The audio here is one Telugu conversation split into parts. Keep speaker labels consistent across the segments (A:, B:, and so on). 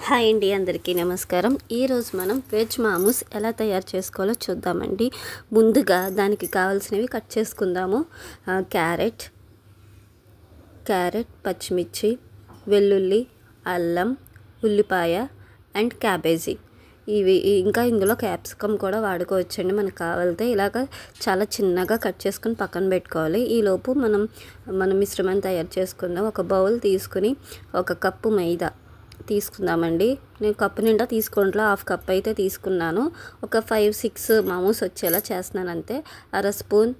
A: హాయ్ అండి, అందరికీ నమస్కారం. ఈరోజు మనం వెజ్ మామూస్ ఎలా తయారు చేసుకోవాలో చూద్దామండి. ముందుగా దానికి కావాల్సినవి కట్ చేసుకుందాము. క్యారెట్, పచ్చిమిర్చి, వెల్లుల్లి, అల్లం, ఉల్లిపాయ అండ్ క్యాబేజీ. ఇవి ఇంకా ఇందులో క్యాప్సికమ్ కూడా వాడుకోవచ్చండి మనకు కావాలితే. ఇలాగ చాలా చిన్నగా కట్ చేసుకుని పక్కన పెట్టుకోవాలి. ఈలోపు మనం మిశ్రమాన్ని తయారు చేసుకుందాం. ఒక బౌల్ తీసుకుని ఒక కప్పు మైదా తీసుకుందామండి. నేను కప్పు నిండా తీసుకోవట్లో హాఫ్ కప్ అయితే తీసుకున్నాను. ఒక 5-6 మామూస్ వచ్చేలా చేస్తున్నాను అంతే. అర స్పూన్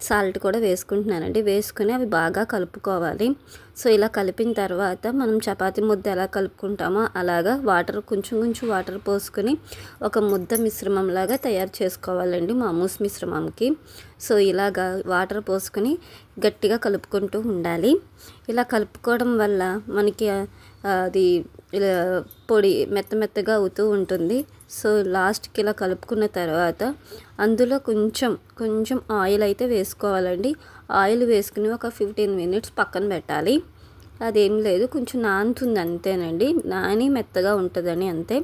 A: సాల్ట్ కూడా వేసుకుంటున్నానండి. వేసుకుని అవి బాగా కలుపుకోవాలి. సో ఇలా కలిపిన తర్వాత మనం చపాతీ ముద్ద ఎలా కలుపుకుంటామో అలాగా కొంచెం వాటర్ పోసుకొని ఒక ముద్ద మిశ్రమంలాగా తయారు చేసుకోవాలండి మామూస్ మిశ్రమంకి. సో ఇలాగా వాటర్ పోసుకొని గట్టిగా కలుపుకుంటూ ఉండాలి. ఇలా కలుపుకోవడం వల్ల మనకి అది ఇలా పొడి మెత్తగా అవుతూ ఉంటుంది. సో లాస్ట్కి ఇలా కలుపుకున్న తర్వాత అందులో కొంచెం ఆయిల్ అయితే వేసుకోవాలండి. ఆయిల్ వేసుకుని ఒక 15 మినిట్స్ పక్కన పెట్టాలి. అదేం లేదు, కొంచెం నానుతుంది అంతేనండి. నాని మెత్తగా ఉంటుందని అంతే.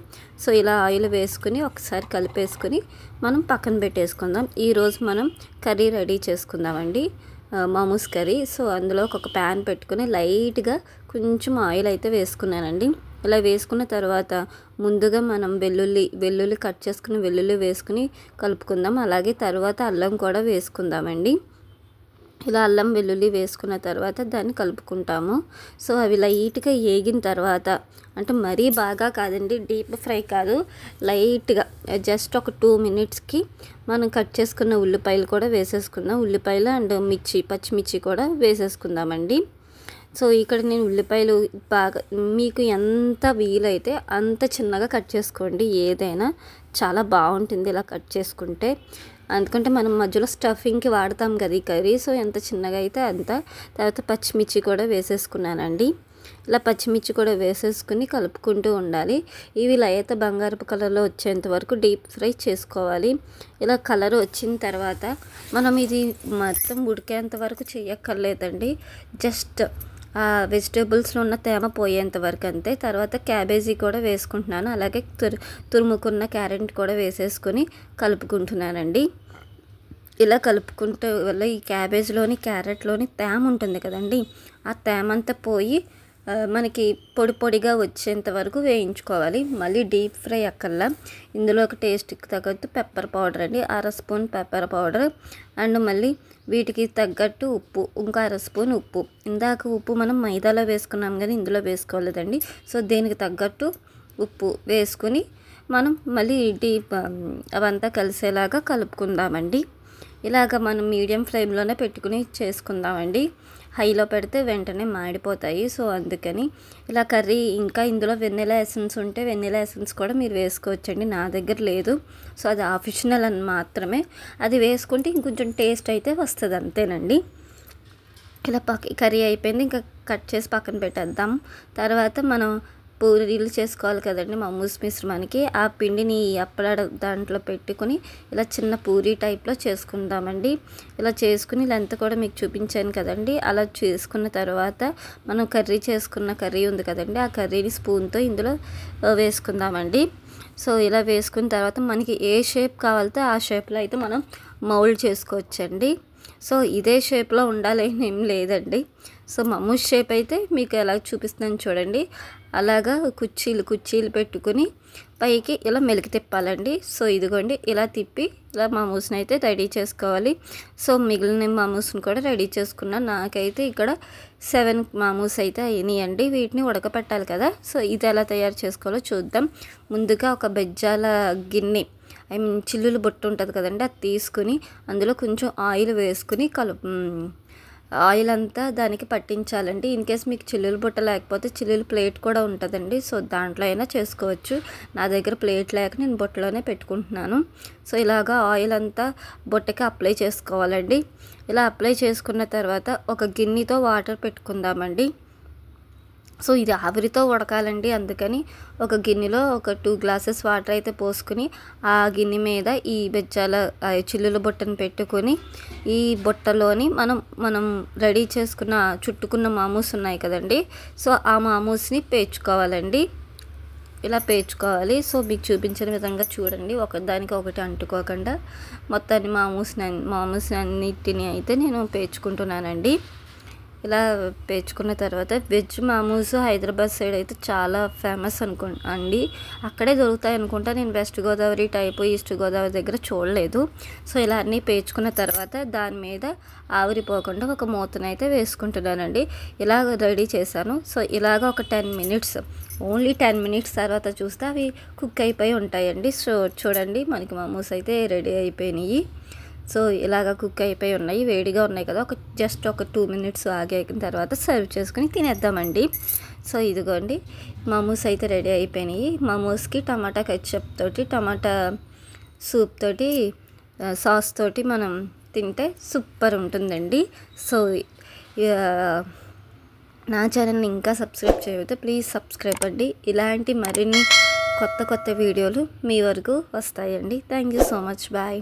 A: సో ఇలా ఆయిల్ వేసుకుని ఒకసారి కలిపేసుకుని మనం పక్కన పెట్టేసుకుందాం. ఈరోజు మనం కర్రీ రెడీ చేసుకుందామండి, మామూస్ కర్రీ. సో అందులో ఒక ప్యాన్ పెట్టుకుని లైట్గా కొంచెం ఆయిల్ అయితే వేసుకున్నానండి. ఇలా వేసుకున్న తర్వాత ముందుగా మనం వెల్లుల్లి కట్ చేసుకుని వెల్లుల్లి వేసుకుని కలుపుకుందాం. అలాగే తర్వాత అల్లం కూడా వేసుకుందామండి. ఇలా అల్లం వెల్లుల్లి వేసుకున్న తర్వాత దాన్ని కలుపుకుంటాము. సో అవి లైట్గా ఏగిన తర్వాత, అంటే మరీ బాగా కాదండి, డీప్ ఫ్రై కాదు, లైట్గా జస్ట్ ఒక 2 మినిట్స్కి మనం కట్ చేసుకున్న ఉల్లిపాయలు కూడా వేసేసుకుందాం. ఉల్లిపాయలు అండ్ పచ్చిమిర్చి కూడా వేసేసుకుందామండి. సో ఇక్కడ నేను ఉల్లిపాయలు బాగా మీకు ఎంత వీలైతే అంత చిన్నగా కట్ చేసుకోండి. ఏదైనా చాలా బాగుంటుంది ఇలా కట్ చేసుకుంటే. ఎందుకంటే మనం మధ్యలో స్టఫింగ్కి వాడతాం కదా ఈ కర్రీ. సో ఎంత చిన్నగా అయితే అంత. తర్వాత పచ్చిమిర్చి కూడా వేసేసుకున్నానండి. ఇలా పచ్చిమిర్చి కూడా వేసేసుకుని కలుపుకుంటూ ఉండాలి. ఇవి లైట్ బంగారపు కలర్లో వచ్చేంత వరకు డీప్ ఫ్రై చేసుకోవాలి. ఇలా కలర్ వచ్చిన తర్వాత మనం ఇది మొత్తం ఉడికేంత వరకు చేయక్కర్లేదండి. జస్ట్ వెజిటేబుల్స్లో ఉన్న తేమ పోయేంత వరకు అంతే. తర్వాత క్యాబేజీ కూడా వేసుకుంటున్నాను. అలాగే తురుముకున్న క్యారెట్ కూడా వేసేసుకొని కలుపుకుంటున్నానండి. ఇలా కలుపుకుంటే వల్ల ఈ క్యాబేజ్లోని క్యారెట్లోని తేమ ఉంటుంది కదండి, ఆ తేమ అంతా పోయి మనకి పొడిగా వచ్చేంత వరకు వేయించుకోవాలి. మళ్ళీ డీప్ ఫ్రై అక్కర్లా. ఇందులో ఒక టేస్ట్కి తగ్గట్టు పెప్పర్ పౌడర్ అండి, అర స్పూన్ పెప్పర్ పౌడర్ అండ్ మళ్ళీ వీటికి తగ్గట్టు ఉప్పు, ఇంకా అర స్పూన్ ఉప్పు. ఇందాక ఉప్పు మనం మైదాలో వేసుకున్నాం కానీ ఇందులో వేసుకోలేదండి. సో దీనికి తగ్గట్టు ఉప్పు వేసుకుని మనం మళ్ళీ అవంతా కలిసేలాగా కలుపుకుందామండి. ఇలాగ మనం మీడియం ఫ్లేమ్లోనే పెట్టుకుని చేసుకుందామండి. హైలో పెడితే వెంటనే మాడిపోతాయి. సో అందుకని ఇలా కర్రీ, ఇంకా ఇందులో వెనిలా ఎసెన్స్ ఉంటే వెనిలా ఎసెన్స్ కూడా మీరు వేసుకోవచ్చండి. నా దగ్గర లేదు, సో అది ఆప్షనల్ అని మాత్రమే. అది వేసుకుంటే ఇంకొంచెం టేస్ట్ అయితే వస్తుంది అంతేనండి. ఇలా కర్రీ అయిపోయింది, ఇంకా కట్ చేసి పక్కన పెట్టేద్దాం. తర్వాత మనం పూరీలు చేసుకోవాలి కదండి మామూస్ మిశ్రమానికి. ఆ పిండిని అప్పడాడ దాంట్లో పెట్టుకుని ఇలా చిన్న పూరీ టైప్లో చేసుకుందామండి. ఇలా చేసుకుని లెంత్ కూడా మీకు చూపించాను కదండి. అలా చేసుకున్న తర్వాత మనం చేసుకున్న కర్రీ ఉంది కదండి, ఆ కర్రీని స్పూన్తో ఇందులో వేసుకుందామండి. సో ఇలా వేసుకున్న తర్వాత మనకి ఏ షేప్ కావాలితే ఆ షేప్లో అయితే మనం మౌల్డ్ చేసుకోవచ్చండి. సో ఇదే షేప్లో ఉండాలని ఏం లేదండి. సో మామూస్ షేప్ అయితే మీకు ఎలా చూపిస్తున్నాను చూడండి. అలాగా కుర్చీలు పెట్టుకుని పైకి ఇలా మెలికి తిప్పాలండి. సో ఇదిగోండి, ఇలా తిప్పి ఇలా మామూస్ని అయితే రెడీ చేసుకోవాలి. సో మిగిలిన మామూస్ని కూడా రెడీ చేసుకున్నాను. నాకైతే ఇక్కడ 7 మామూస్ అయితే అయినాయండి. వీటిని ఉడకపెట్టాలి కదా. సో ఇది ఎలా తయారు చేసుకోవాలో చూద్దాం. ముందుగా ఒక బెజ్జాల గిన్నె, చిల్లులు బొట్టు ఉంటుంది కదండి, అది తీసుకుని అందులో కొంచెం ఆయిల్ వేసుకుని ఆయిల్ అంతా దానికి పట్టించాలండి. ఇన్ కేస్ మీకు చిల్లులు బుట్ట లేకపోతే చిల్లులు ప్లేట్ కూడా ఉంటుందండి. సో దాంట్లో అయినా చేసుకోవచ్చు. నా దగ్గర ప్లేట్ లేక నేను బుట్టలోనే పెట్టుకుంటున్నాను. సో ఇలాగా ఆయిల్ అంతా బుట్టకి అప్లై చేసుకోవాలండి. ఇలా అప్లై చేసుకున్న తర్వాత ఒక గిన్నెతో వాటర్ పెట్టుకుందామండి. సో ఇది ఆవిరితో ఉడకాలండి. అందుకని ఒక గిన్నెలో ఒక 2 గ్లాసెస్ వాటర్ అయితే పోసుకుని ఆ గిన్నె మీద ఈ బెజ్జాల చిల్లుల బుట్టను పెట్టుకొని ఈ బుట్టలోని మనం రెడీ చేసుకున్న చుట్టుకున్న మామూస్ ఉన్నాయి కదండి. సో ఆ మామూస్ని పేర్చుకోవాలండి. ఇలా పేర్చుకోవాలి. సో మీకు చూపించిన విధంగా చూడండి, ఒకదానికి ఒకటి అంటుకోకుండా మొత్తాన్ని మామూస్ని అన్నిటిని అయితే నేను పేర్చుకుంటున్నానండి. ఇలా పేర్చుకున్న తర్వాత వెజ్ మామూస్ హైదరాబాద్ సైడ్ అయితే చాలా ఫేమస్ అండి. అక్కడే దొరుకుతాయి అనుకుంటా. నేను west Godavari type east Godavari దగ్గర చూడలేదు. సో ఇలా అన్నీ పేర్చుకున్న తర్వాత దాని మీద ఆవిరిపోకుండా ఒక మూతనైతే వేసుకుంటున్నానండి. ఇలా రెడీ చేశాను. సో ఇలాగ ఒక 10 మినిట్స్, ఓన్లీ 10 మినిట్స్ తర్వాత చూస్తే అవి కుక్ అయిపోయి ఉంటాయండి. సో చూడండి, మనకి మోమోస్ అయితే రెడీ అయిపోయినాయి. సో ఇలాగ కుక్ అయిపోయి ఉన్నాయి, వేడిగా ఉన్నాయి కదా. జస్ట్ ఒక 2 మినిట్స్ ఆగిన తర్వాత సర్వ్ చేసుకుని తినేద్దామండి. సో ఇదిగోండి, మోమోస్ అయితే రెడీ అయిపోయినాయి. మోమోస్కి టమాటా కెచప్ తోటి, టమాటా సూప్ తోటి, సాస్ తోటి మనం తింటే సూపర్ ఉంటుందండి. సో నా ఛానల్ని ఇంకా సబ్స్క్రైబ్ చేయకపోతే ప్లీజ్ సబ్స్క్రైబ్ అండి. ఇలాంటి మరిన్ని కొత్త వీడియోలు మీ వరకు వస్తాయండి. Thank you so much. Bye.